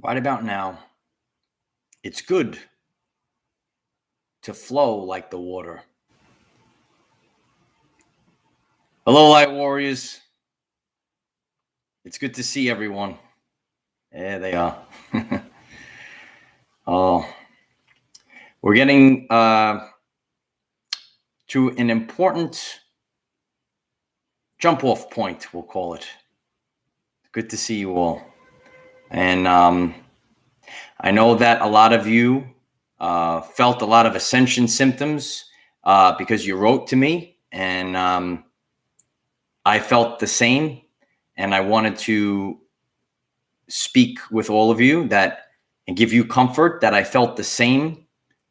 Right about now, it's good to flow like the water. Hello, Light Warriors. It's good to see everyone. There they are. Oh, we're getting to an important jump-off point, we'll call it. Good to see you all. And I know that a lot of you felt a lot of ascension symptoms because you wrote to me, and I felt the same. And I wanted to speak with all of you and give you comfort that I felt the same,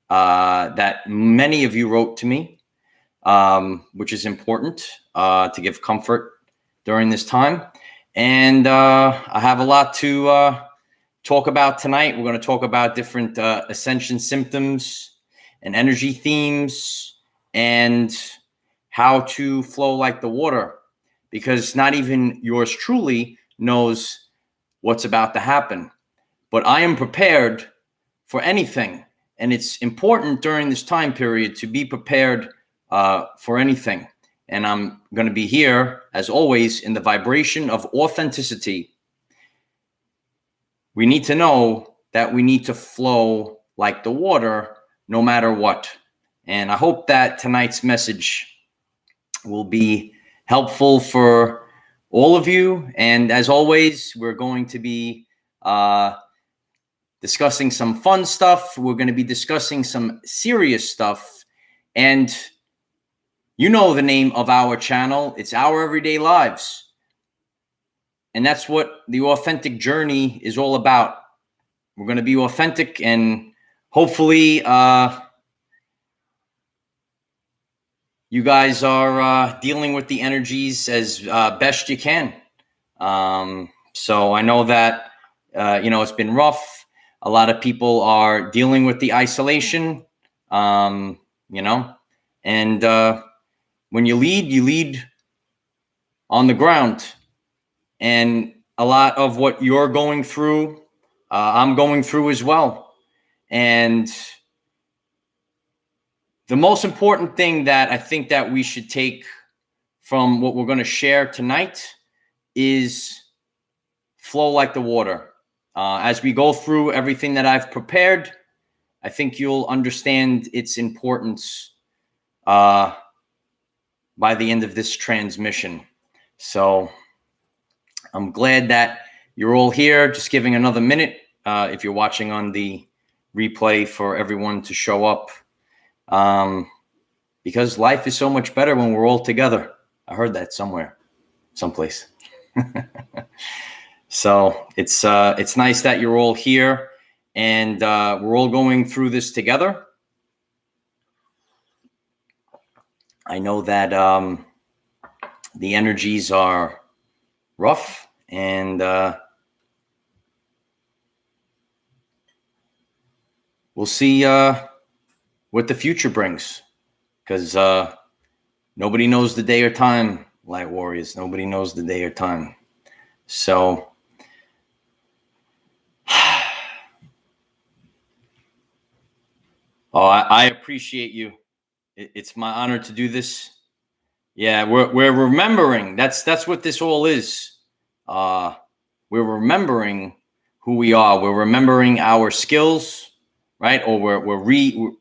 that many of you wrote to me, which is important to give comfort during this time. And I have a lot to talk about tonight. We're going to talk about different ascension symptoms and energy themes and how to flow like the water, because not even yours truly knows what's about to happen. But I am prepared for anything. And it's important during this time period to be prepared for anything. And I'm going to be here, as always, in the vibration of authenticity. We need to know that we need to flow like the water, no matter what. And I hope that tonight's message will be helpful for all of you. And as always, we're going to be discussing some fun stuff. We're going to be discussing some serious stuff. And you know the name of our channel. It's Our Everyday Lives. And that's what the authentic journey is all about. We're going to be authentic, and hopefully you guys are dealing with the energies as best you can. So I know that, it's been rough. A lot of people are dealing with the isolation, and when you lead on the ground. And a lot of what you're going through, I'm going through as well. And the most important thing that I think that we should take from what we're going to share tonight is flow like the water. As we go through everything that I've prepared, I think you'll understand its importance by the end of this transmission. So I'm glad that you're all here. Just giving another minute if you're watching on the replay for everyone to show up, because life is so much better when we're all together. I heard that someplace. So it's nice that you're all here, and we're all going through this together. I know that the energies are rough, and we'll see what the future brings, because nobody knows the day or time, Light Warriors. Nobody knows the day or time. So I appreciate you. It's my honor to do this. Yeah, we're remembering. That's what this all is. We're remembering who we are. We're remembering our skills, right? Or we're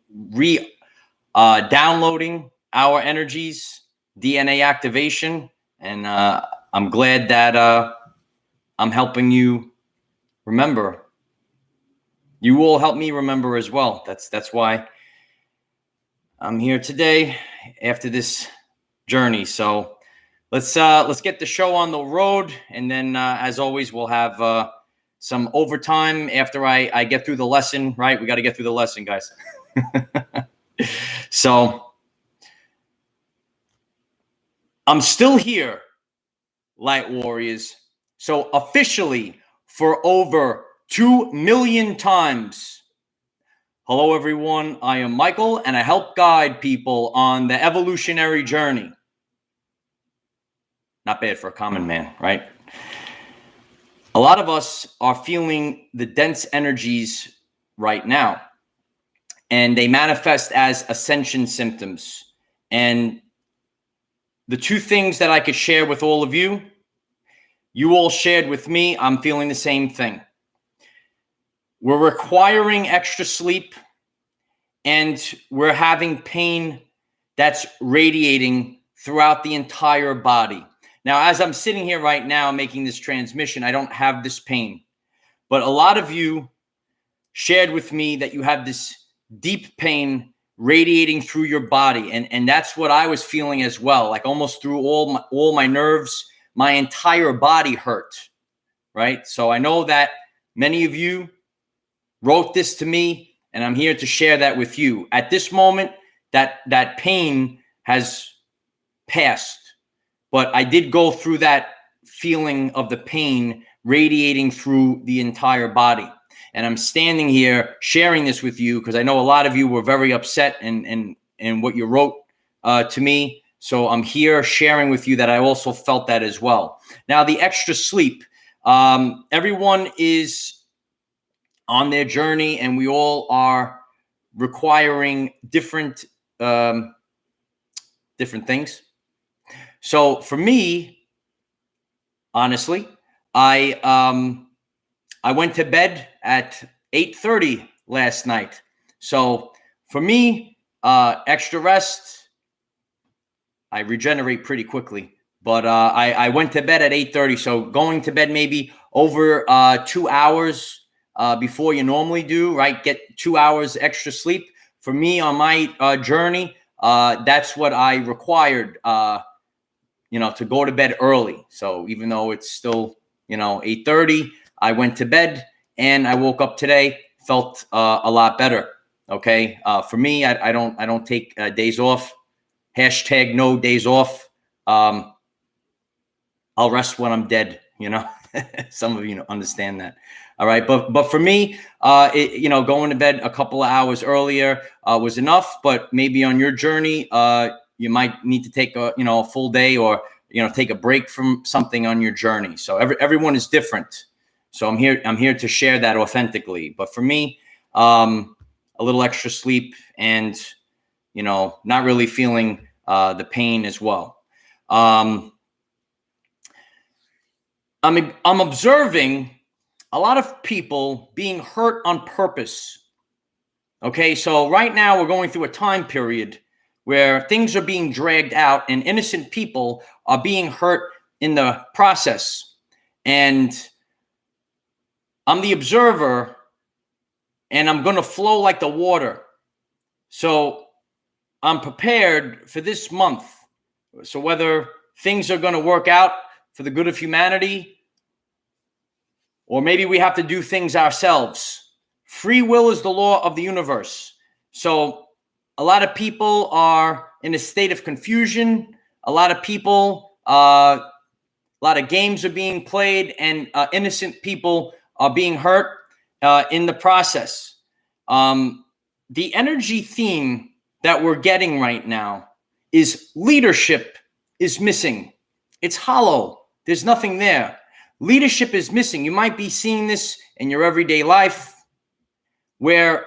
downloading our energies, DNA activation. And I'm glad that I'm helping you remember. You all help me remember as well. That's why I'm here today after this journey. So let's get the show on the road, and then as always, we'll have some overtime after I get through the lesson. Right, we got to get through the lesson, guys. So I'm still here, Light Warriors. So officially, for over 2 million times. Hello, everyone. I am Michael, and I help guide people on the evolutionary journey. Not bad for a common man, right? A lot of us are feeling the dense energies right now, and they manifest as ascension symptoms. And the two things that I could share with all of you, you all shared with me, I'm feeling the same thing. We're requiring extra sleep, and we're having pain that's radiating throughout the entire body. Now, as I'm sitting here right now making this transmission, I don't have this pain, but a lot of you shared with me that you have this deep pain radiating through your body. And that's what I was feeling as well. Like almost through all my nerves, my entire body hurt, right? So I know that many of you wrote this to me, and I'm here to share that with you. At this moment, that pain has passed, but I did go through that feeling of the pain radiating through the entire body. And I'm standing here sharing this with you because I know a lot of you were very upset in what you wrote to me. So I'm here sharing with you that I also felt that as well. Now, the extra sleep. Everyone is on their journey, and we all are requiring different things. So for me, honestly, I went to bed at 8:30 last night. So for me, extra rest, I regenerate pretty quickly. But I went to bed at 8:30. So going to bed maybe over 2 hours before you normally do, right? Get 2 hours extra sleep. For me on my journey, that's what I required, to go to bed early. So even though it's still, 8:30, I went to bed and I woke up today, felt a lot better. Okay. For me, I don't take days off. Hashtag no days off. I'll rest when I'm dead, Some of you understand that. All right. But for me, going to bed a couple of hours earlier was enough. But maybe on your journey, you might need to take a full day, or, take a break from something on your journey. So everyone is different. So I'm here to share that authentically. But for me, a little extra sleep and, not really feeling the pain as well. I'm observing a lot of people being hurt on purpose. Okay, so right now we're going through a time period where things are being dragged out and innocent people are being hurt in the process. And I'm the observer, and I'm going to flow like the water. So I'm prepared for this month. So whether things are going to work out for the good of humanity, or maybe we have to do things ourselves. Free will is the law of the universe. So a lot of people are in a state of confusion. A lot of people, a lot of games are being played, and innocent people are being hurt in the process. The energy theme that we're getting right now is leadership is missing. It's hollow. There's nothing there. Leadership is missing. You might be seeing this in your everyday life, where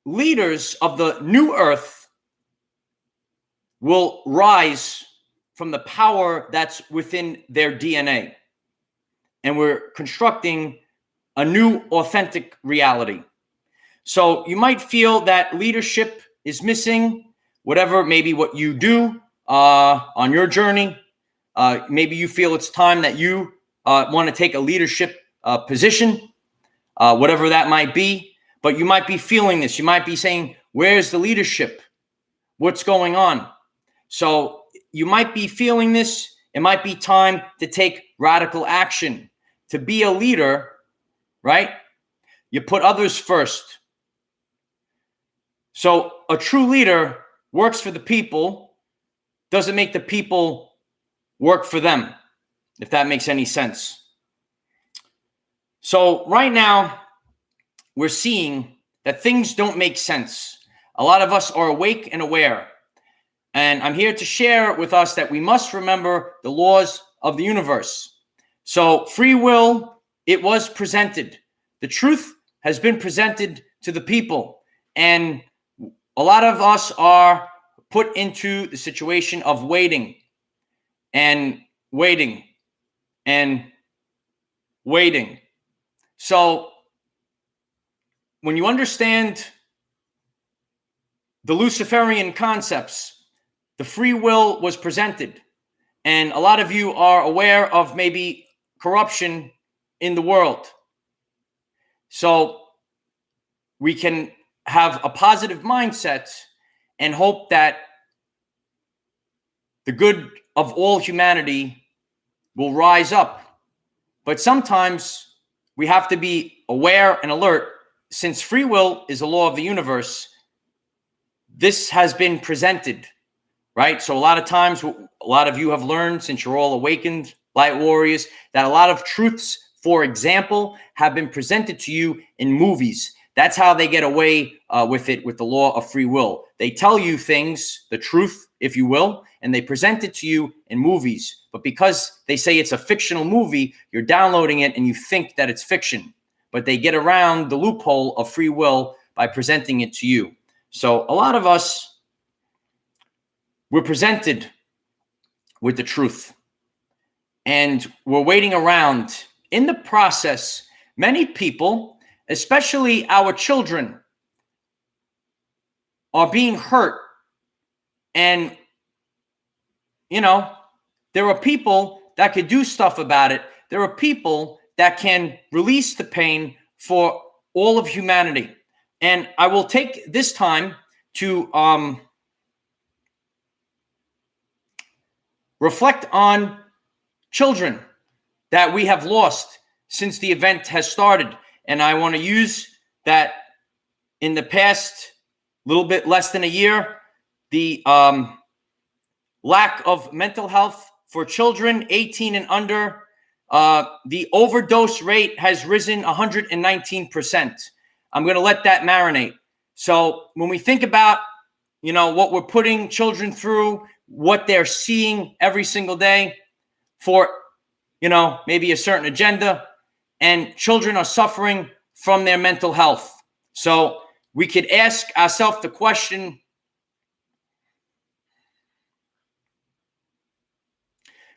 leaders of the new earth will rise from the power that's within their DNA. And we're constructing a new authentic reality. So you might feel that leadership is missing, whatever, maybe what you do on your journey. Maybe you feel it's time that you want to take a leadership position, whatever that might be. But you might be feeling this. You might be saying, where's the leadership? What's going on? So you might be feeling this. It might be time to take radical action. To be a leader, right? You put others first. So a true leader works for the people, doesn't make the people work for them, if that makes any sense. So right now, we're seeing that things don't make sense. A lot of us are awake and aware. And I'm here to share with us that we must remember the laws of the universe. So free will it was presented. The truth has been presented to the people. And a lot of us are put into the situation of waiting and waiting and waiting. So when you understand the Luciferian concepts, the free will was presented. And a lot of you are aware of maybe corruption in the world. So we can have a positive mindset and hope that the good of all humanity will rise up. But sometimes we have to be aware and alert. Since free will is a law of the universe, this has been presented, right? So a lot of times, a lot of you have learned, since you're all awakened light warriors, that a lot of truths, for example, have been presented to you in movies. That's how they get away with it, with the law of free will. They tell you things, the truth, if you will, and they present it to you in movies. But because they say it's a fictional movie, you're downloading it and you think that it's fiction. But they get around the loophole of free will by presenting it to you. So a lot of us, we're presented with the truth. And we're waiting around. In the process, many people, especially our children, are being hurt. And, you know, there are people that could do stuff about it. There are people that can release the pain for all of humanity. And I will take this time to reflect on children that we have lost since the event has started. And I want to use that in the past little bit less than a year, the lack of mental health for children 18 and under, the overdose rate has risen 119%. I'm going to let that marinate. So when we think about, you know, what we're putting children through, what they're seeing every single day for, you know, maybe a certain agenda, and children are suffering from their mental health. So we could ask ourselves the question,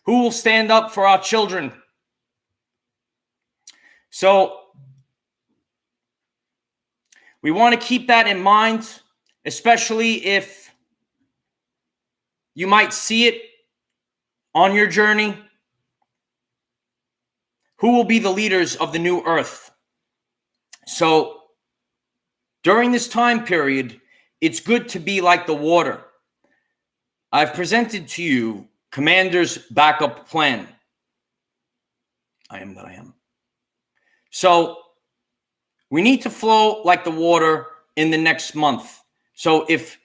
who will stand up for our children? So we want to keep that in mind, especially if you might see it on your journey. Who will be the leaders of the new earth? So during this time period, it's good to be like the water. I've presented to you Commander's backup plan. I am that I am. So we need to flow like the water in the next month. So if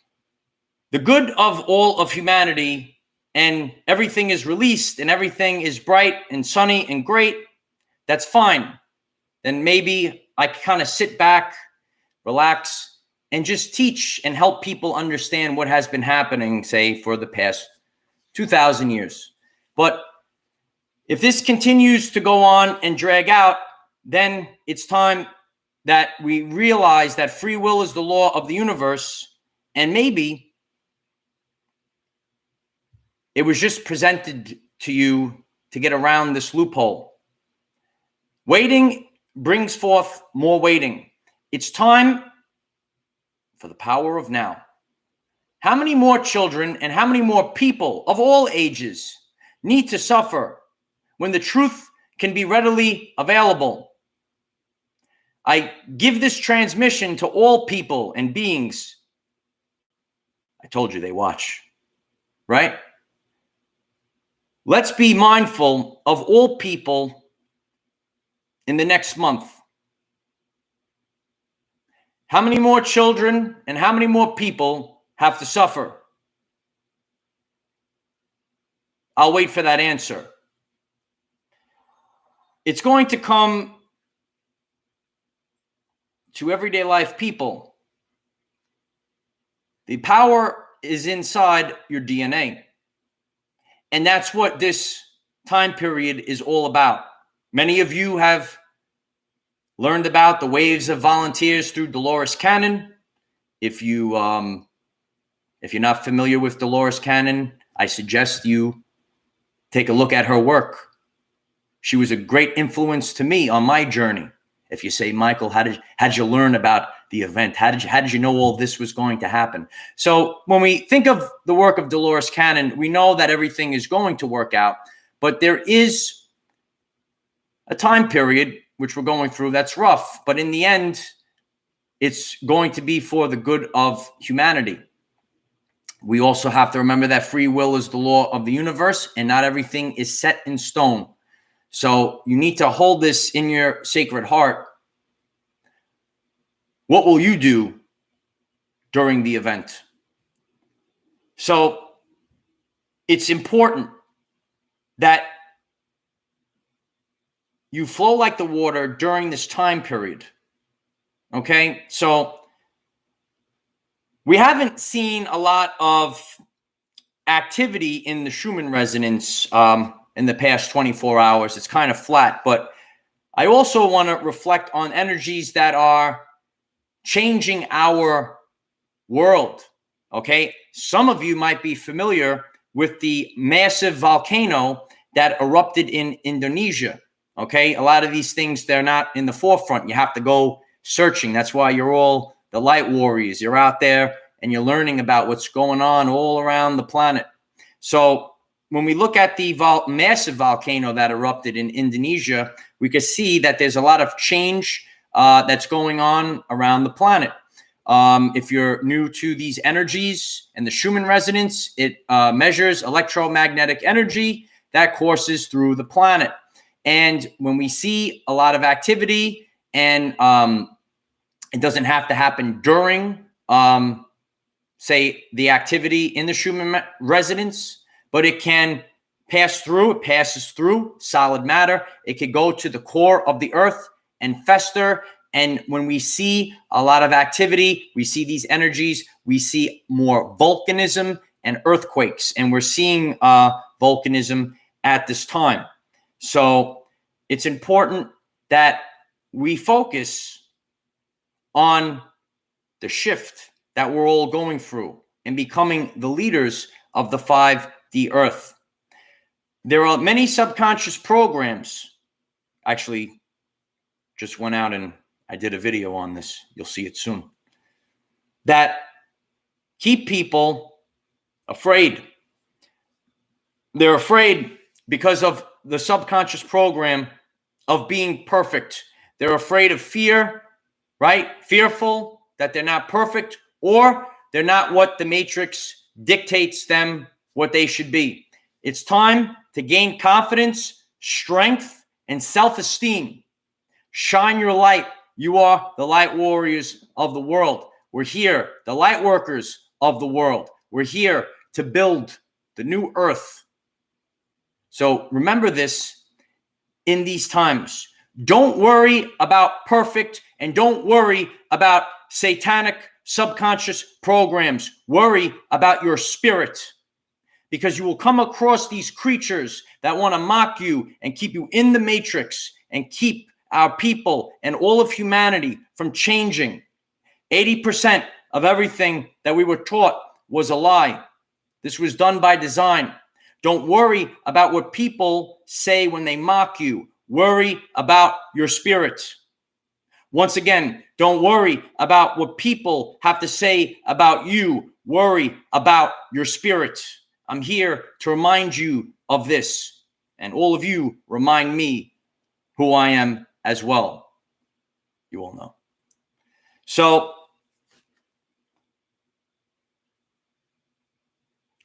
the good of all of humanity and everything is released and everything is bright and sunny and great, that's fine. Then maybe I can kind of sit back, relax, and just teach and help people understand what has been happening, say, for the past 2,000 years. But if this continues to go on and drag out, then it's time that we realize that free will is the law of the universe, and maybe it was just presented to you to get around this loophole. Waiting brings forth more waiting. It's time for the power of now. How many more children and how many more people of all ages need to suffer when the truth can be readily available? I give this transmission to all people and beings. I told you they watch, right? Let's be mindful of all people in the next month. How many more children and how many more people have to suffer? I'll wait for that answer. It's going to come to everyday life people. The power is inside your DNA. And that's what this time period is all about. Many of you have learned about the waves of volunteers through Dolores Cannon. If you're not familiar with Dolores Cannon, I suggest you take a look at her work. She was a great influence to me on my journey. If you say, Michael, how did you learn about the event? How did you know all this was going to happen? So when we think of the work of Dolores Cannon, we know that everything is going to work out, but there is a time period which we're going through that's rough, but in the end, it's going to be for the good of humanity. We also have to remember that free will is the law of the universe, and not everything is set in stone. So you need to hold this in your sacred heart. What will you do during the event? So it's important that you flow like the water during this time period. Okay? So we haven't seen a lot of activity in the Schumann resonance in the past 24 hours. It's kind of flat, but I also want to reflect on energies that are changing our world. Okay, some of you might be familiar with the massive volcano that erupted in Indonesia. Okay, a lot of these things, they're not in the forefront. You have to go searching. That's why you're all the light warriors. You're out there and you're learning about what's going on all around the planet. So when we look at the massive volcano that erupted in Indonesia, we can see that there's a lot of change that's going on around the planet. If you're new to these energies and the Schumann resonance, it measures electromagnetic energy that courses through the planet. And when we see a lot of activity, and it doesn't have to happen during, say, the activity in the Schumann resonance, but it can pass through. It passes through solid matter. It could go to the core of the earth and fester. And when we see a lot of activity, we see these energies, we see more volcanism and earthquakes. And we're seeing volcanism at this time. So it's important that we focus on the shift that we're all going through and becoming the leaders of the 5D Earth. There are many subconscious programs. Actually, just went out and I did a video on this. You'll see it soon. That keep people afraid. They're afraid because of the subconscious program of being perfect. They're afraid of fear, right? Fearful that they're not perfect, or they're not what the matrix dictates them what they should be. It's time to gain confidence, strength, and self-esteem. Shine your light. You are the light warriors of the world. We're here, the light workers of the world. We're here to build the new earth. So remember this in these times. Don't worry about perfect, and don't worry about satanic subconscious programs. Worry about your spirit, because you will come across these creatures that want to mock you and keep you in the matrix and keep our people and all of humanity from changing. 80% of everything that we were taught was a lie. This was done by design. Don't worry about what people say when they mock you. Worry about your spirit. Once again, don't worry about what people have to say about you. Worry about your spirit. I'm here to remind you of this, and all of you remind me who I am as well. You all know. So,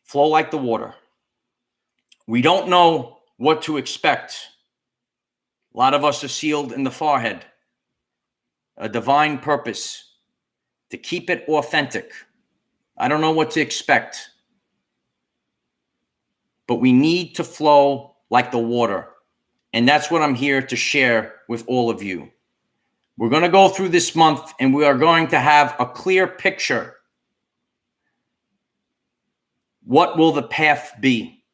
flow like the water. We don't know what to expect. A lot of us are sealed in the forehead. A divine purpose to keep it authentic. I don't know what to expect, but we need to flow like the water. And that's what I'm here to share with all of you. We're going to go through this month and we are going to have a clear picture. What will the path be?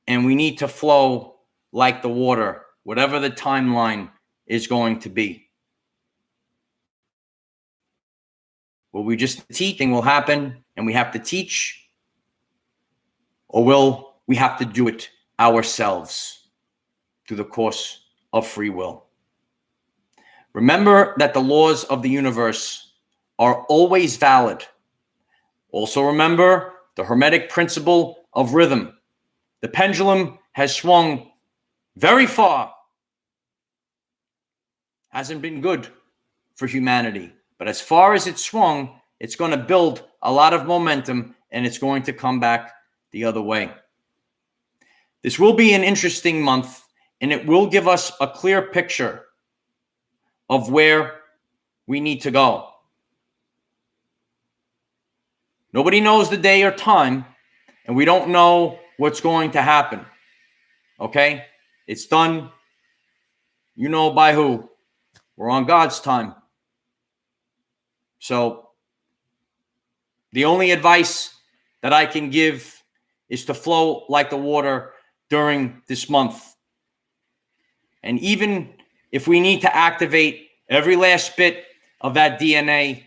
And we need to flow like the water, whatever the timeline is going to be. Will we just teaching will happen and we have to teach? Or will we have to do it ourselves through the course of free will? Remember that the laws of the universe are always valid. Also remember the Hermetic principle of rhythm. The pendulum has swung very far. Hasn't been good for humanity. But as far as it's swung, it's going to build a lot of momentum and it's going to come back the other way. This will be an interesting month and it will give us a clear picture of where we need to go. Nobody knows the day or time, and we don't know what's going to happen. Okay? It's done. You know by who. We're on God's time. So the only advice that I can give is to flow like the water during this month. And even if we need to activate every last bit of that DNA,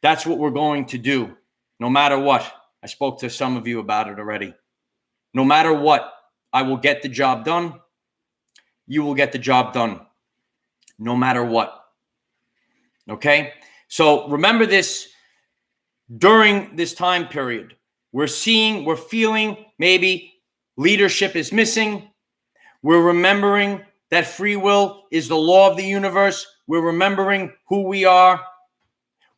that's what we're going to do, no matter what. I spoke to some of you about it already. No matter what, I will get the job done. You will get the job done, no matter what. Okay? So remember this during this time period. We're feeling maybe leadership is missing. We're remembering that free will is the law of the universe. We're remembering who we are.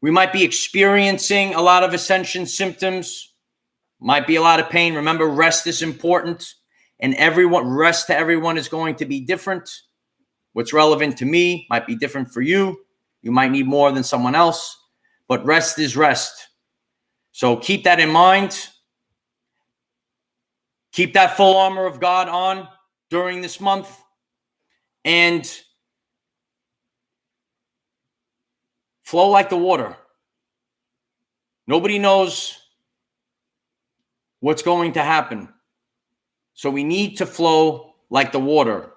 We might be experiencing a lot of ascension symptoms. Might be a lot of pain. Remember, rest is important. And rest to everyone is going to be different. What's relevant to me might be different for you. You might need more than someone else. But rest is rest. So keep that in mind. Keep that full armor of God on during this month. And flow like the water. Nobody knows what's going to happen. So we need to flow like the water.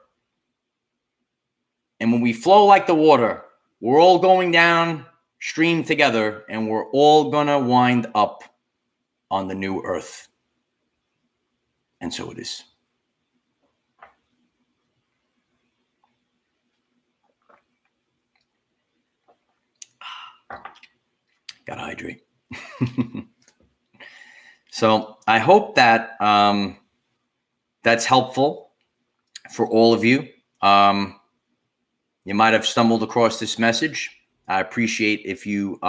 And when we flow like the water, we're all going downstream together and we're all going to wind up on the new earth. And so it is. Gotta hydrate. So I hope that that's helpful for all of you. You might have stumbled across this message. I appreciate if you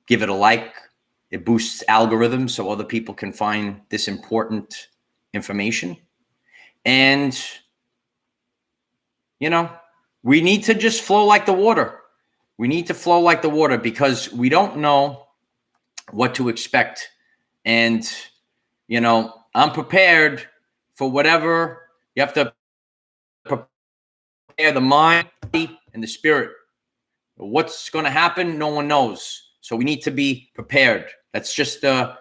give it a like. It boosts algorithms so other people can find this important information. And, we need to just flow like the water. We need to flow like the water because we don't know what to expect. And, I'm prepared for whatever. You have to prepare the mind and the spirit. What's going to happen? No one knows. So we need to be prepared. That's just the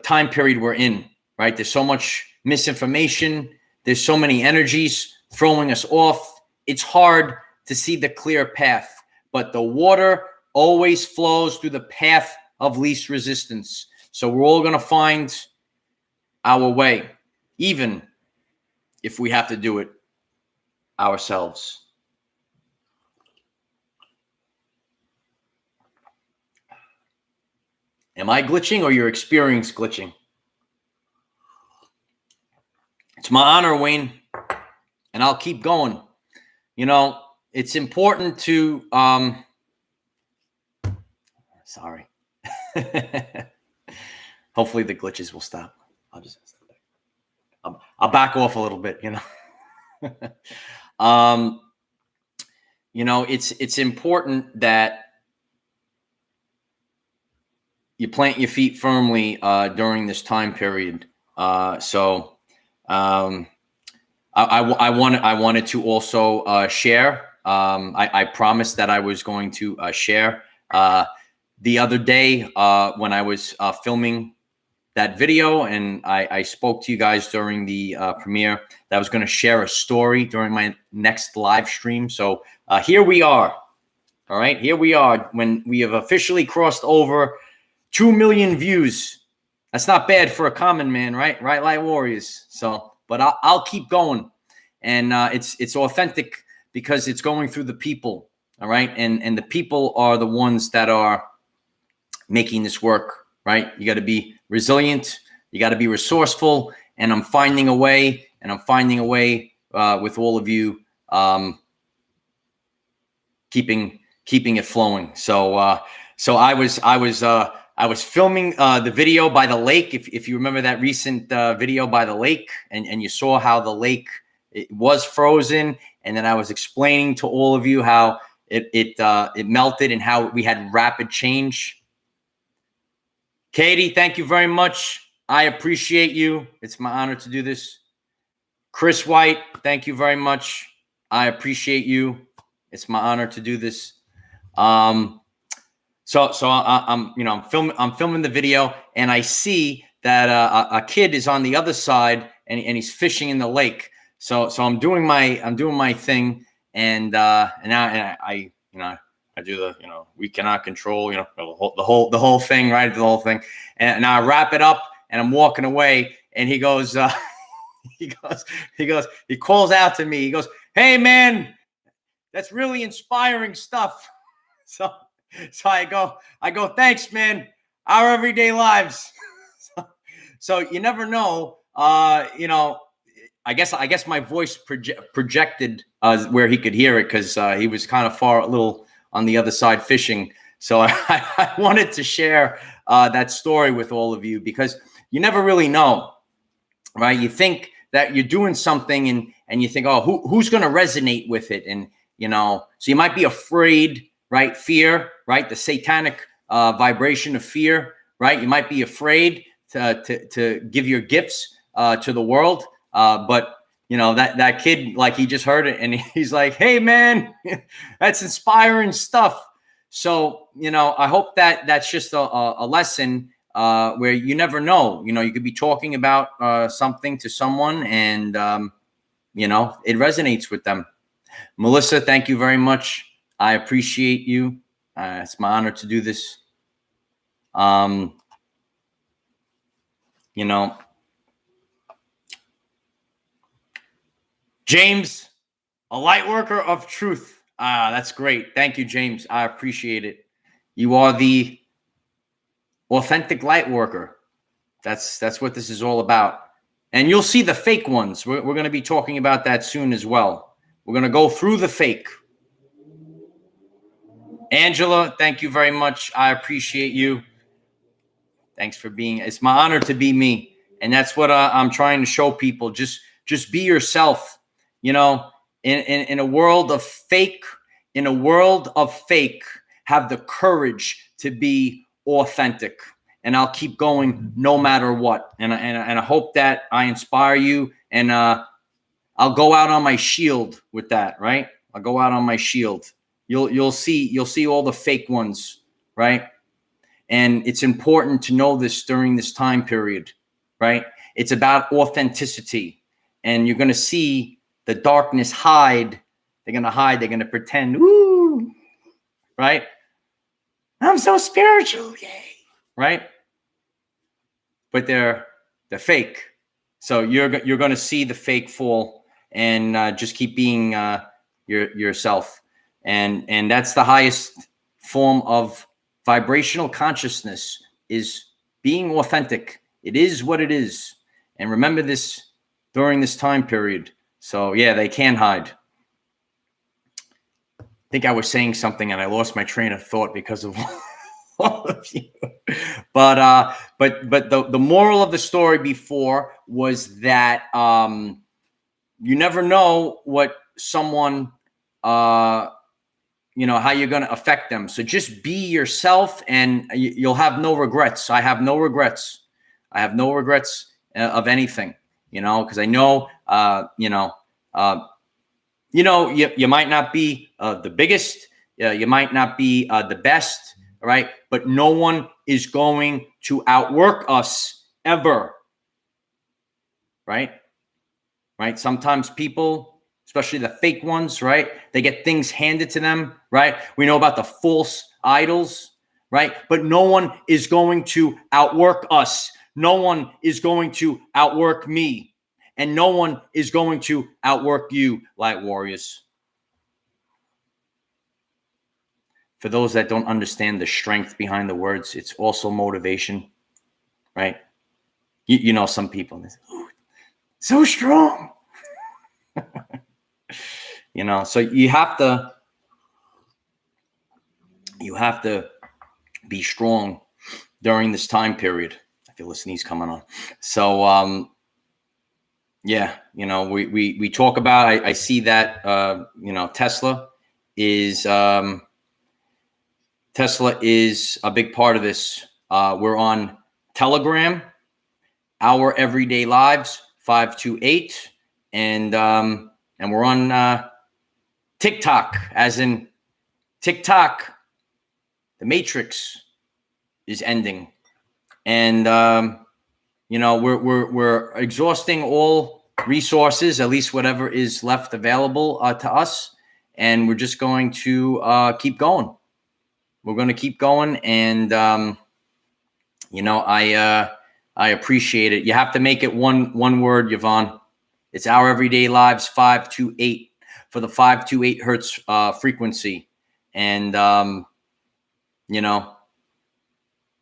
time period we're in, right? There's so much misinformation. There's so many energies throwing us off. It's hard to see the clear path. But the water always flows through the path of least resistance. So we're all going to find our way, even if we have to do it ourselves. Am I glitching or your experience glitching? It's my honor, Wayne, and I'll keep going. It's important to sorry. Hopefully the glitches will stop. I'll back off a little bit, it's important that you plant your feet firmly during this time period. I wanted to also share. I promised that I was going to share the other day when I was filming that video, and I spoke to you guys during the premiere that I was going to share a story during my next live stream. So here we are. All right, here we are when we have officially crossed over 2 million views. That's not bad for a common man, right? Right, Light Warriors. So, but I'll keep going, and it's authentic because it's going through the people. All right, and the people are the ones that are making this work. Right, you got to be resilient, you got to be resourceful, and I'm finding a way, with all of you, keeping it flowing. So I was filming the video by the lake. If you remember that recent video by the lake, and you saw how the lake, it was frozen, and then I was explaining to all of you how it melted and how we had rapid change. Katie, thank you very much. I appreciate you. It's my honor to do this. Chris White, thank you very much. I appreciate you. It's my honor to do this. I'm filming the video, and I see that a kid is on the other side, and he's fishing in the lake. So I'm doing my thing, and now I do the, we cannot control, the whole thing, right? The whole thing. And now I wrap it up, and I'm walking away, and he goes, he calls out to me. He goes, "Hey man, that's really inspiring stuff." So I go, "Thanks, man. Our everyday lives." So you never know, I guess my voice projected where he could hear it, because he was kind of far, a little on the other side fishing. So I wanted to share that story with all of you, because you never really know, right? You think that you're doing something, and you think, oh, who's going to resonate with it? And, so you might be afraid, right? Fear, right? The satanic vibration of fear, right? You might be afraid to give your gifts to the world. But that kid, like, he just heard it, and he's like, "Hey man, that's inspiring stuff." So, I hope that that's just a lesson where you never know, you could be talking about something to someone, and, it resonates with them. Melissa, thank you very much. I appreciate you. It's my honor to do this. James, a light worker of truth. That's great. Thank you, James. I appreciate it. You are the authentic light worker. That's what this is all about. And you'll see the fake ones. We're going to be talking about that soon as well. We're going to go through the fake. Angela, thank you very much. I appreciate you. Thanks for being. It's my honor to be me, and that's what I'm trying to show people. Just be yourself. In a world of fake, have the courage to be authentic. And I'll keep going no matter what. And I hope that I inspire you. And I'll go out on my shield with that, right? I'll go out on my shield. You'll see all the fake ones, right? And it's important to know this during this time period, right? It's about authenticity. And you're going to see the darkness hide. They're going to hide. They're going to pretend, ooh, right? I'm so spiritual, yay, right? But they're fake. So you're going to see the fake fall, and just keep being yourself. And that's the highest form of vibrational consciousness, is being authentic. It is what it is. And remember this during this time period. So yeah, they can hide. I think I was saying something and I lost my train of thought because of all of you. But the moral of the story before was that you never know what someone how you're going to affect them. So just be yourself, and you'll have no regrets. I have no regrets. I have no regrets of anything, because I know, you might not be the biggest, you might not be the best, right? But no one is going to outwork us ever, right? Right? Sometimes people, especially the fake ones, right? They get things handed to them, right? We know about the false idols, right? But no one is going to outwork us. No one is going to outwork me. And no one is going to outwork you, light warriors. For those that don't understand the strength behind the words, it's also motivation, right? You know, some people, so strong. You know, so you have to be strong during this time period. I feel a sneeze coming on. So yeah, you know, we talk about, I see that you know, Tesla is a big part of this. We're on Telegram, Our Everyday Lives 528, and we're on TikTok, as in TikTok, the Matrix is ending, and you know, we're exhausting all resources, at least whatever is left available to us, and we're just going to keep going. We're going to keep going, and you know, I appreciate it. You have to make it one word, Yvonne. It's Our Everyday Lives 528 for the 528 hertz frequency, and you know,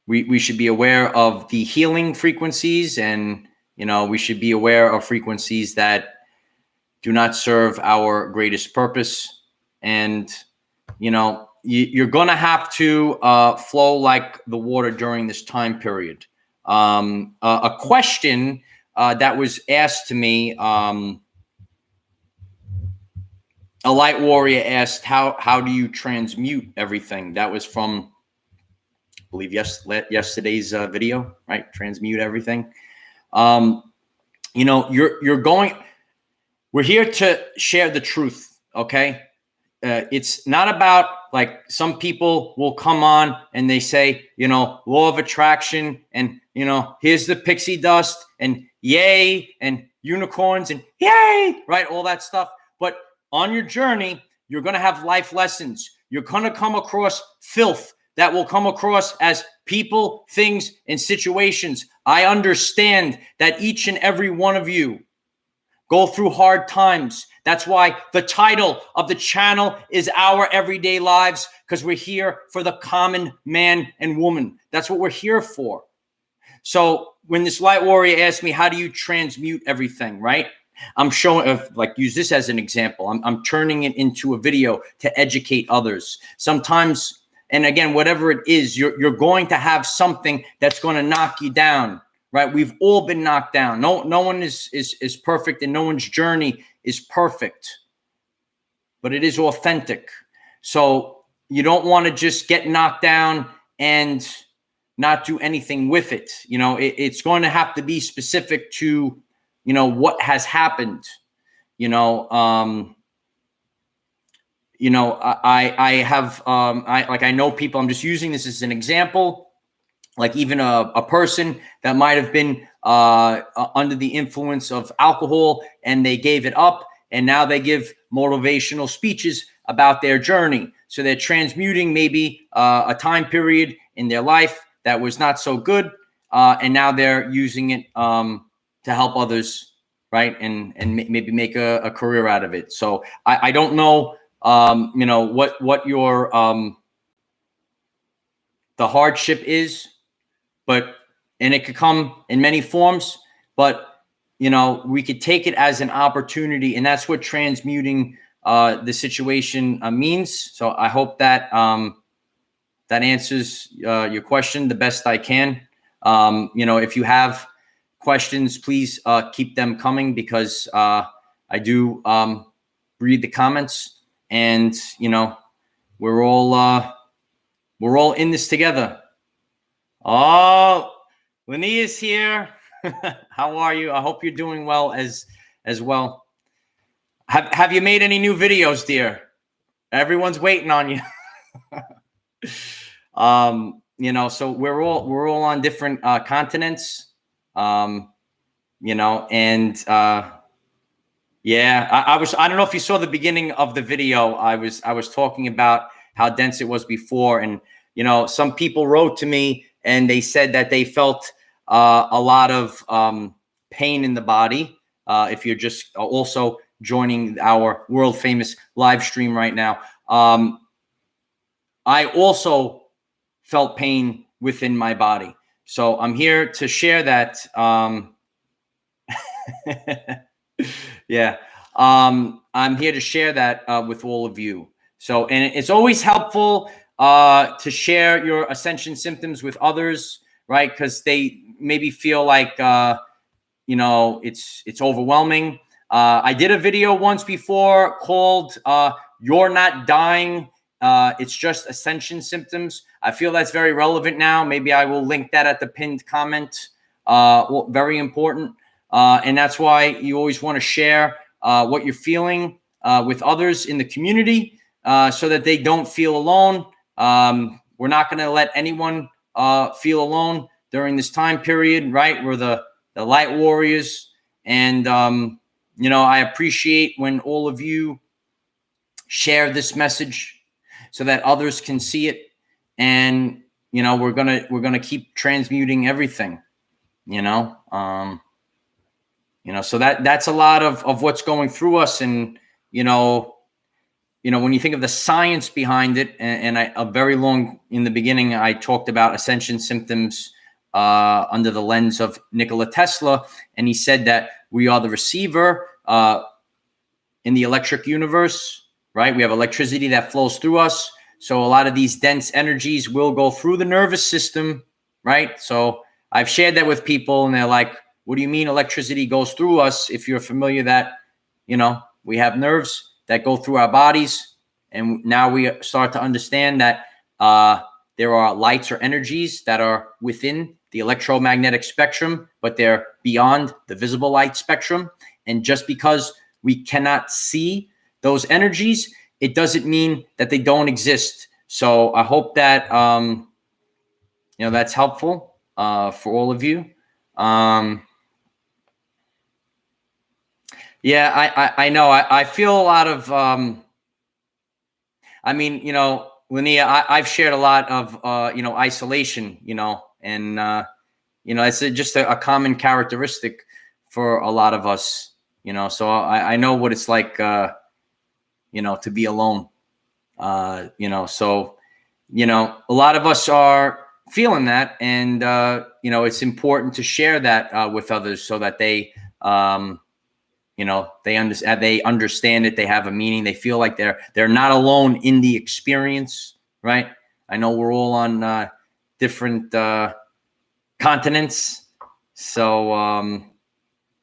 we should be aware of the healing frequencies, and you know, we should be aware of frequencies that do not serve our greatest purpose. And you know, you're gonna have to flow like the water during this time period. A question that was asked to me, a light warrior asked, how do you transmute everything? That was from, I believe, yesterday's video, right? Transmute everything. You know, we're here to share the truth, okay? It's not about, like, some people will come on and they say, you know, law of attraction, and, you know, here's the pixie dust, and yay, and unicorns, and yay, right? All that stuff. But on your journey, you're going to have life lessons. You're going to come across filth that will come across as people, things, and situations. I understand that each and every one of you go through hard times. That's why the title of the channel is Our Everyday Lives, because we're here for the common man and woman. That's what we're here for. So when this light warrior asked me, how do you transmute everything, right? I'm showing, like, use this as an example. I'm turning it into a video to educate others. Sometimes, and again, whatever it is, you're going to have something that's going to knock you down, right? We've all been knocked down. No one is perfect, and no one's journey is perfect, but it is authentic. So you don't want to just get knocked down and not do anything with it. You know, it's going to have to be specific to, you know, what has happened. You know, I have, I know people, I'm just using this as an example, like even a person that might have been under the influence of alcohol, and they gave it up, and now they give motivational speeches about their journey. So they're transmuting maybe a time period in their life that was not so good, and now they're using it to help others, right? And maybe make a career out of it. So I don't know, you know, what your the hardship is, but, and it could come in many forms, but, you know, we could take it as an opportunity, and that's what transmuting the situation means. So I hope that that answers your question the best I can. You know, if you have questions, please keep them coming, because I do read the comments, and, you know, we're all in this together. Oh, Lania's here. How are you? I hope you're doing well as well. Have you made any new videos, dear? Everyone's waiting on you. You know, so we're all on different continents. You know, and Yeah, I don't know if you saw the beginning of the video. I was talking about how dense it was before, and some people wrote to me and they said that they felt a lot of pain in the body. If you're just also joining our world famous live stream right now, I also felt pain within my body. So I'm here to share that. Yeah. I'm here to share that with all of you. So, and it's always helpful to share your ascension symptoms with others, right? Because they maybe feel like, it's overwhelming. I did a video once before called You're Not Dying. It's just ascension symptoms. I feel that's very relevant now. Maybe I will link that at the pinned comment. Well, very important. And that's why you always want to share what you're feeling with others in the community so that they don't feel alone. We're not going to let anyone feel alone during this time period, right? We're the light warriors. And, I appreciate when all of you share this message so that others can see it. And, we're going to keep transmuting everything, so that's a lot of what's going through us. And, when you think of the science behind it, and in the beginning, I talked about ascension symptoms under the lens of Nikola Tesla. And he said that we are the receiver in the electric universe, right? We have electricity that flows through us. So a lot of these dense energies will go through the nervous system, right? So I've shared that with people and they're like, what do you mean electricity goes through us? If you're familiar that, we have nerves that go through our bodies. And now we start to understand that there are lights or energies that are within the electromagnetic spectrum, but they're beyond the visible light spectrum. And just because we cannot see those energies, it doesn't mean that they don't exist. So I hope that, that's helpful for all of you. Yeah, I know. I feel a lot of, Linnea, I've shared a lot of, isolation, and, it's just a common characteristic for a lot of us, so I know what it's like, to be alone, so, a lot of us are feeling that. And, it's important to share that with others so that they, they understand it. They have a meaning. They feel like they're not alone in the experience, right? I know we're all on different continents, so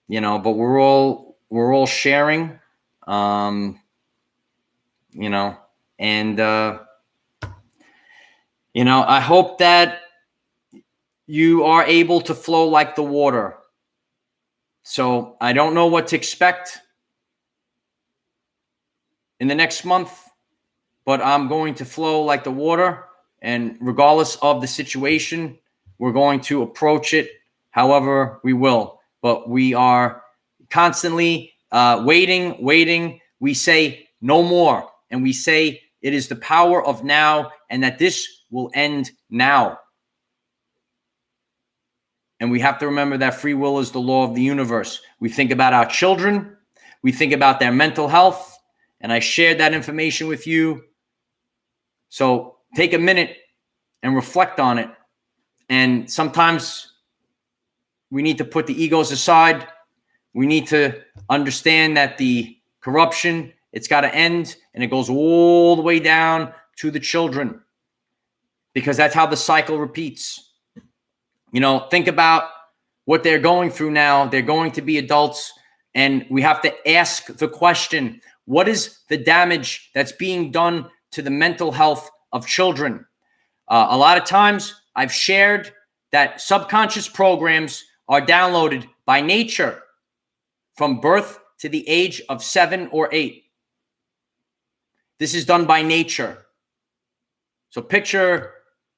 but we're all sharing, and I hope that you are able to flow like the water. So I don't know what to expect in the next month, but I'm going to flow like the water. And regardless of the situation, we're going to approach it however we will. But we are constantly waiting. We say no more. And we say it is the power of now and that this will end now. And we have to remember that free will is the law of the universe. We think about our children. We think about their mental health. And I shared that information with you. So take a minute and reflect on it. And sometimes we need to put the egos aside. We need to understand that the corruption, it's got to end. And it goes all the way down to the children. Because that's how the cycle repeats. Think about what they're going through now. They're going to be adults, and we have to ask the question, what is the damage that's being done to the mental health of children? A lot of times I've shared that subconscious programs are downloaded by nature from birth to the age of 7 or 8. This is done by nature. So picture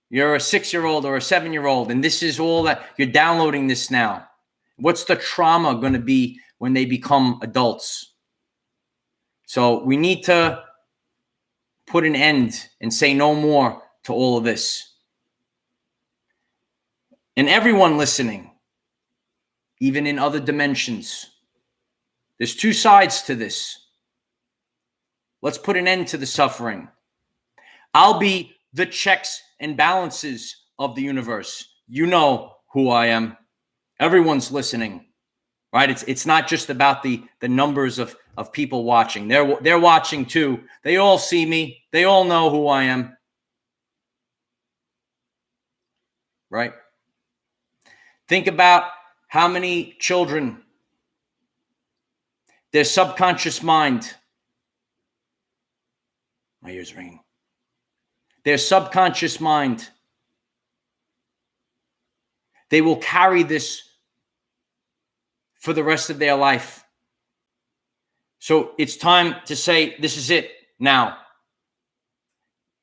you're a 6-year-old or a 7-year-old, and this is all that you're downloading this now. What's the trauma going to be when they become adults? So we need to put an end and say no more to all of this. And everyone listening, even in other dimensions, there's two sides to this. Let's put an end to the suffering. I'll be the checks and balances of the universe. You know who I am. Everyone's listening, right? It's not just about the numbers of people watching. They're watching too. They all see me. They all know who I am, right? Think about how many children, their subconscious mind, my ears ringing, their subconscious mind, they will carry this for the rest of their life. So it's time to say, this is it now.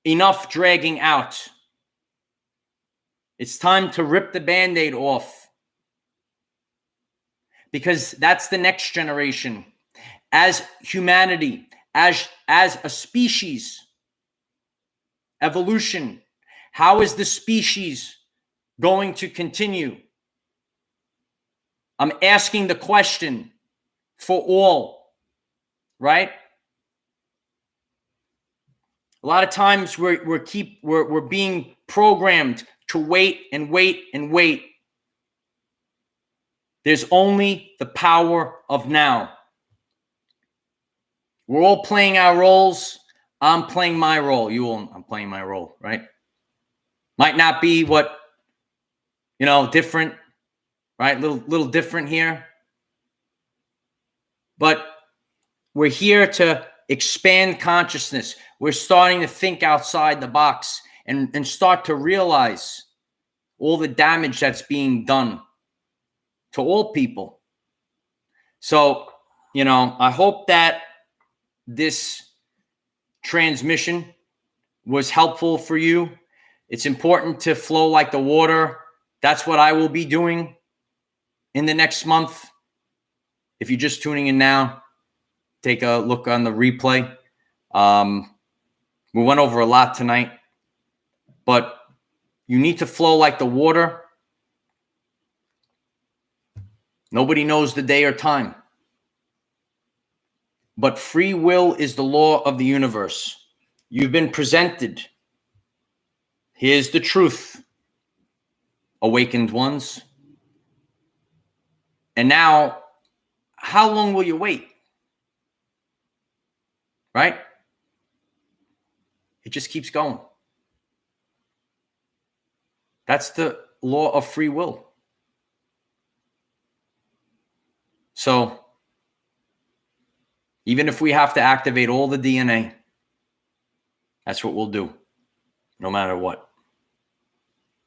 Enough dragging out. It's time to rip the Band-Aid off. Because that's the next generation. As humanity, as a species, evolution, how is the species going to continue? I'm asking the question for all, right? A lot of times we're being programmed to wait and wait and wait. There's only the power of now. We're all playing our roles. I'm playing my role. I'm playing my role, right? Might not be what, different, right? Little different here. But we're here to expand consciousness. We're starting to think outside the box and start to realize all the damage that's being done to all people. So, I hope that this transmission was helpful for you. It's important to flow like the water. That's what I will be doing in the next month. If you're just tuning in now, take a look on the replay. We went over a lot tonight, but you need to flow like the water. Nobody knows the day or time. But free will is the law of the universe. You've been presented. Here's the truth, awakened ones. And now, how long will you wait? Right? It just keeps going. That's the law of free will. So, even if we have to activate all the DNA, that's what we'll do, no matter what.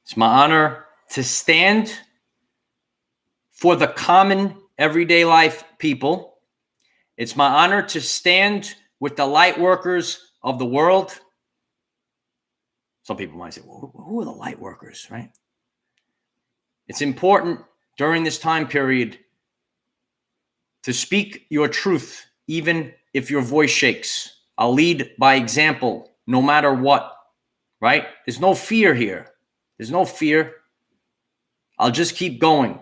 It's my honor to stand for the common everyday life people. It's my honor to stand with the light workers of the world. Some people might say, well, who are the light workers, right? It's important during this time period to speak your truth, even if your voice shakes. I'll lead by example, no matter what, right? There's no fear here. There's no fear. I'll just keep going.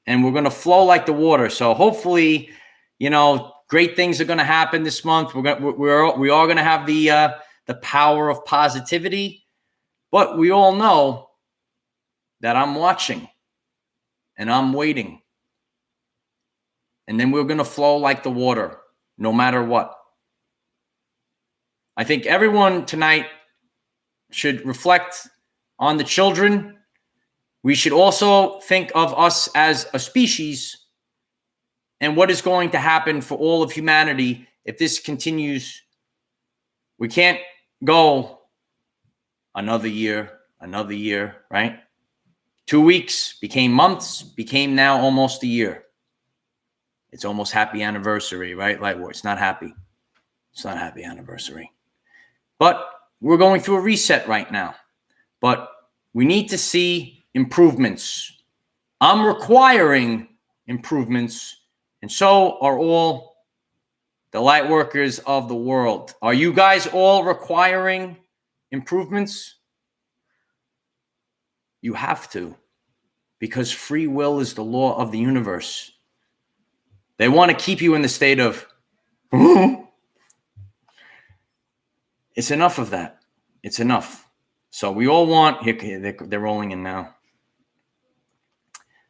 And we're going to flow like the water. So hopefully, great things are going to happen this month. We are going to have the power of positivity. But we all know that I'm watching and I'm waiting. And then we're going to flow like the water, no matter what. I think everyone tonight should reflect on the children. We should also think of us as a species and what is going to happen for all of humanity if this continues. We can't go another year, right? 2 weeks became months, became now almost a year. It's almost happy anniversary, right? Like, well, it's not happy. It's not happy anniversary. But we're going through a reset right now. But we need to see improvements. I'm requiring improvements, and so are all the light workers of the world. Are you guys all requiring improvements? You have to, because free will is the law of the universe. They want to keep you in the state of, it's enough of that. It's enough. So we all want, here, they're rolling in now.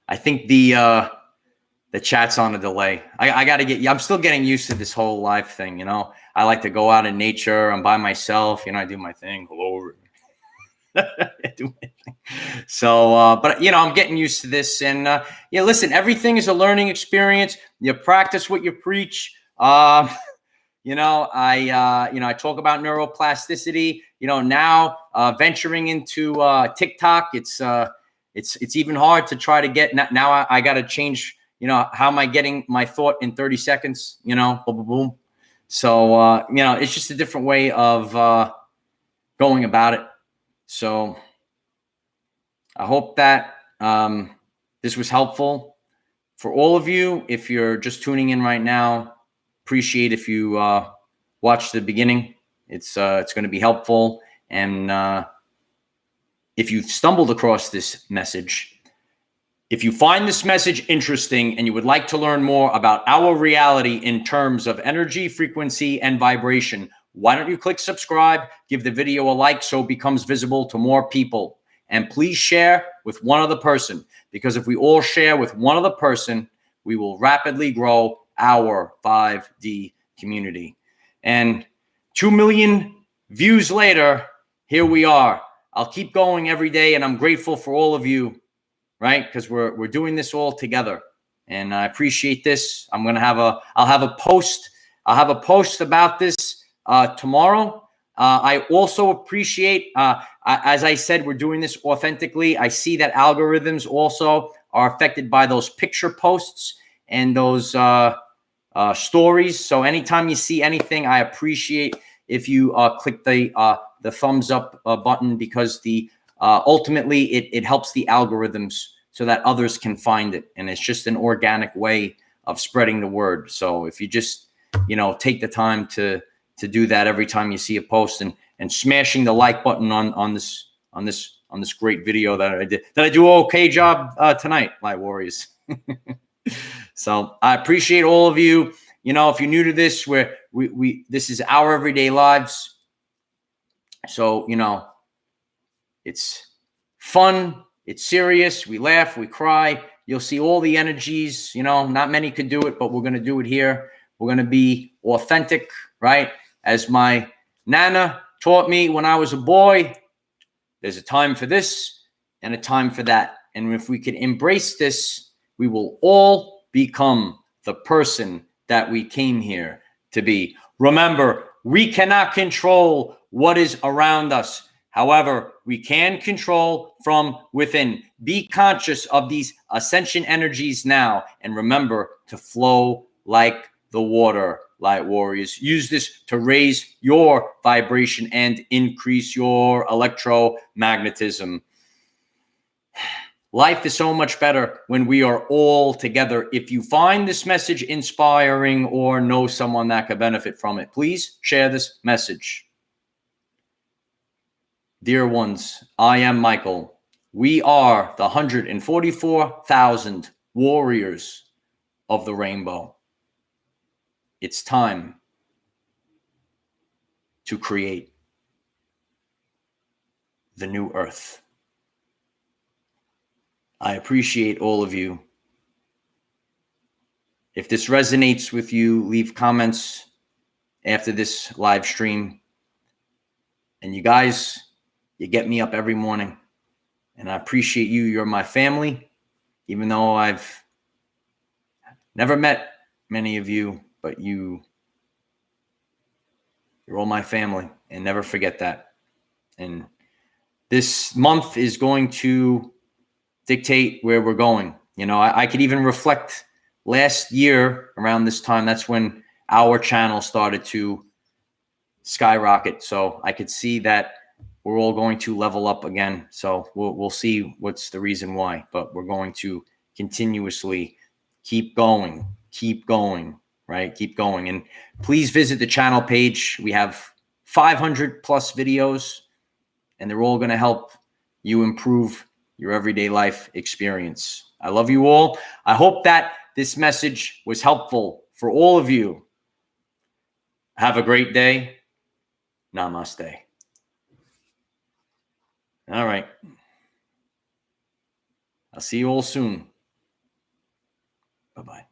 I think the chat's on a delay. I got to I'm still getting used to this whole live thing. You know, I like to go out in nature. I'm by myself. You know, I do my thing. Hello. I do my thing. So, but you know, I'm getting used to this. And yeah, listen, everything is a learning experience. You practice what you preach. You know, I talk about neuroplasticity. You know, now venturing into TikTok, it's even hard to try to get. Now I got to change. You know, how am I getting my thought in 30 seconds? You know, boom, boom, boom. So you know, it's just a different way of going about it. So I hope that this was helpful for all of you. If you're just tuning in right now, appreciate if you watch the beginning. It's going to be helpful. And if you've stumbled across this message, if you find this message interesting and you would like to learn more about our reality in terms of energy, frequency, and vibration, why don't you click subscribe, give the video a like so it becomes visible to more people. And please share with one other person, because if we all share with one other person, we will rapidly grow our 5D community. And 2 million views later, here we are. I'll keep going every day, and I'm grateful for all of you, right? Because we're doing this all together, and I appreciate this. I'll have a post about this tomorrow. I also appreciate, as I said, we're doing this authentically. I see that algorithms also are affected by those picture posts and those stories. So anytime you see anything, I appreciate if you click the thumbs up button, because ultimately it helps the algorithms so that others can find it, and it's just an organic way of spreading the word. So if you just take the time to do that every time you see a post, and smashing the like button on this great video that I did. Did I do an okay job tonight, Light Warriors? So I appreciate all of you. You know, if you're new to this, this is our everyday lives. So, you know, it's fun, it's serious, we laugh, we cry. You'll see all the energies. You know, not many could do it, but we're going to do it here. We're going to be authentic, right? As my Nana taught me when I was a boy, there's a time for this and a time for that. And if we can embrace this, we will all become the person that we came here to be. Remember, we cannot control what is around us. However, we can control from within. Be conscious of these ascension energies now, and remember to flow like the water, Light Warriors. Use this to raise your vibration and increase your electromagnetism. Life is so much better when we are all together. If you find this message inspiring or know someone that could benefit from it, please share this message. Dear ones, I am Michael. We are the 144,000 warriors of the rainbow. It's time to create the new earth. I appreciate all of you. If this resonates with you, leave comments after this live stream. And you guys, you get me up every morning. And I appreciate you. You're my family, even though I've never met many of you, but you're all my family, and never forget that. And this month is going to dictate where we're going. You know, I could even reflect last year around this time. That's when our channel started to skyrocket. So I could see that we're all going to level up again. So we'll see what's the reason why, but we're going to continuously keep going, right? Keep going. And please visit the channel page. We have 500 plus videos, and they're all going to help you improve your everyday life experience. I love you all. I hope that this message was helpful for all of you. Have a great day. Namaste. All right. I'll see you all soon. Bye-bye.